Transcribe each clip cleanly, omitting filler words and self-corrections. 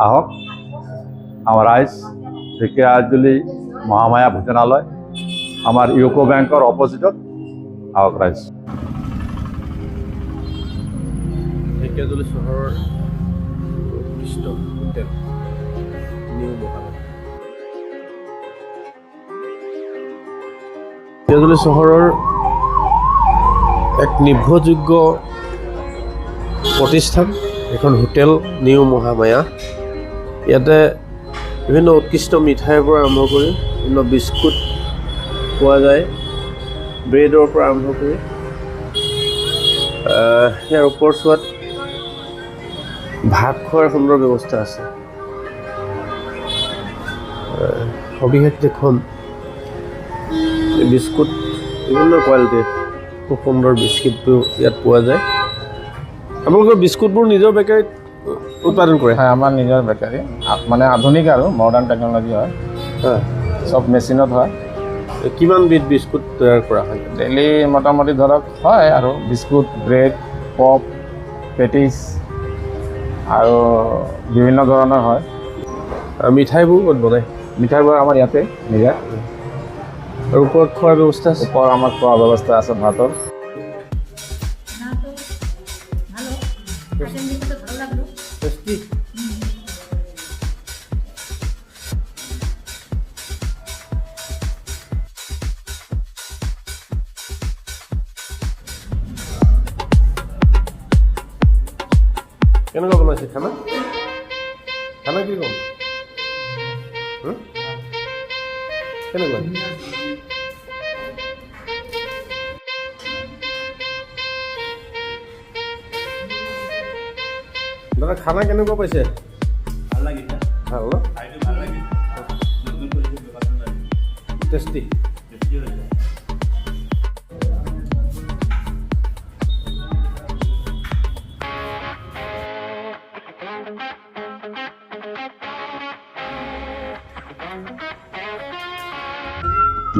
আহক আমাৰ ৰাইজ ঢেকিয়াজুলি মহামায়া ভোজনালয় আমাৰ ইউকো ব্যাংকৰ অপজিটত আহক ৰাইজ। ঢেকিয়াজুলি চহৰৰ উৎকৃষ্ট হোটেল নিউ মহামায়া। ঢেকিয়াজুলি চহৰৰ এক নিৰ্ভৰযোগ্য প্ৰতিষ্ঠান এখন হোটেল নিউ মহামায়া। ইয়াতে বিভিন্ন উৎকৃষ্ট মিঠাইৰ পৰা আৰম্ভ কৰি বিভিন্ন বিস্কুট পোৱা যায়, ব্ৰেডৰ পৰা আৰম্ভ কৰি ইয়াৰ ওপৰচোৱাত ভাত খোৱাৰ সুন্দৰ ব্যৱস্থা আছে। সবিশেষ দেখোন বিস্কুট বিভিন্ন কোৱালিটিৰ খুব সুন্দৰ বিস্কুটবোৰ ইয়াত পোৱা যায়। আপোনালোকৰ বিস্কুটবোৰ নিজৰ বেকাৰীত উৎপাদন কৰে? হয়, আমাৰ নিজৰ বেকাৰী, মানে আধুনিক আৰু মডাৰ্ণ টেকন'লজি হয়। চব মেচিনত হয়। কিমান বিধ বিস্কুট তৈয়াৰ কৰা হয়? ডেইলি মোটামুটি ধৰক হয় আৰু বিস্কুট, ব্ৰেড, পপ, পেটিছ আৰু বিভিন্ন ধৰণৰ হয়। মিঠাইবোৰ ক'ত বনায়? মিঠাইবোৰ আমাৰ ইয়াতে নিজা। আৰু ওপৰত খোৱাৰ ব্যৱস্থা আছে? ওপৰত আমাৰ খোৱাৰ ব্যৱস্থা আছে ভাতৰ। কেনেকুৱা বনাইছে খানা? খানা কি ক'ম? কেনেকুৱা? দাদা খানা কেনেকুৱা পাইছে? ভাল লাগিছে। ভাল ন? টেষ্টি।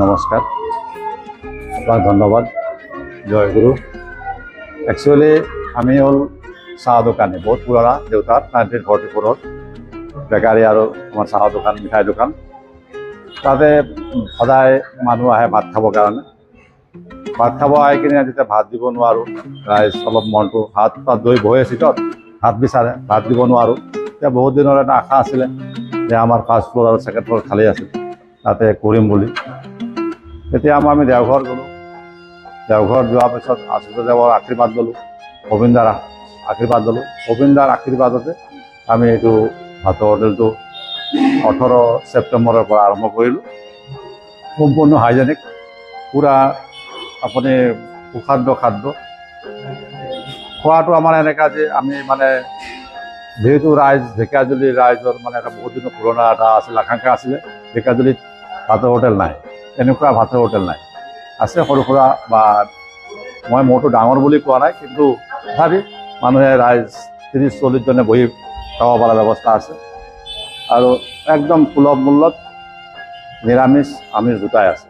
নমস্কাৰ, আপোনাক ধন্যবাদ, জয় গুৰু। একচুৱেলি আমি হ'ল চাহ দোকানী, বহুত পুৰণা, দেউতাৰ 1944ত বেকাৰী আৰু আমাৰ চাহৰ দোকান, মিঠাই দোকান। তাতে সদায় মানুহ আহে ভাত খাবৰ কাৰণে। ভাত খাব আহি কিনে যেতিয়া ভাত দিব নোৱাৰোঁ, ৰাইজ অলপ মনটো হাত তাত ধুই বহি চিটত ভাত বিচাৰে, ভাত দিব নোৱাৰোঁ। এতিয়া বহুত দিনৰ এটা আশা আছিলে যে আমাৰ ফাৰ্ষ্ট ফ্ল'ৰ আৰু ছেকেণ্ড ফ্ল'ৰ খালী আছিল, তাতে কৰিম বুলি। তেতিয়া আমি দেওঘৰ গ'লোঁ। দেওঘৰ যোৱাৰ পিছত আশুতোষদেৱৰ আশীৰ্বাদ ল'লোঁ, গোবিন্দাৰ আশীৰ্বাদ ল'লোঁ। গোবিন্দাৰ আশীৰ্বাদতে আমি এইটো ভাতৰ হোটেলটো 18 ছেপ্টেম্বৰৰ পৰা আৰম্ভ কৰিলোঁ। সম্পূৰ্ণ হাইজেনিক, পূৰা আপুনি সুখাদ্য খাদ্য। খোৱাটো আমাৰ এনেকুৱা যে আমি মানে যিহেতু ৰাইজ ঢেকিয়াজুলি ৰাইজৰ মানে এটা বহুত দিনৰ পুৰণা এটা আছিল, আকাংক্ষা আছিলে ঢেকিয়াজুলিত ভাতৰ হোটেল নাই, এনেকুৱা ভাতৰ হোটেল নাই। আছে সৰু সুৰা, বা মই মোৰটো ডাঙৰ বুলি কোৱা নাই, কিন্তু তথাপি মানুহে ৰাইজ 30-40 জনে বহি খাব পৰা ব্যৱস্থা আছে। আৰু একদম সুলভ মূল্যত নিৰামিষ আমিষ দুটাই আছে।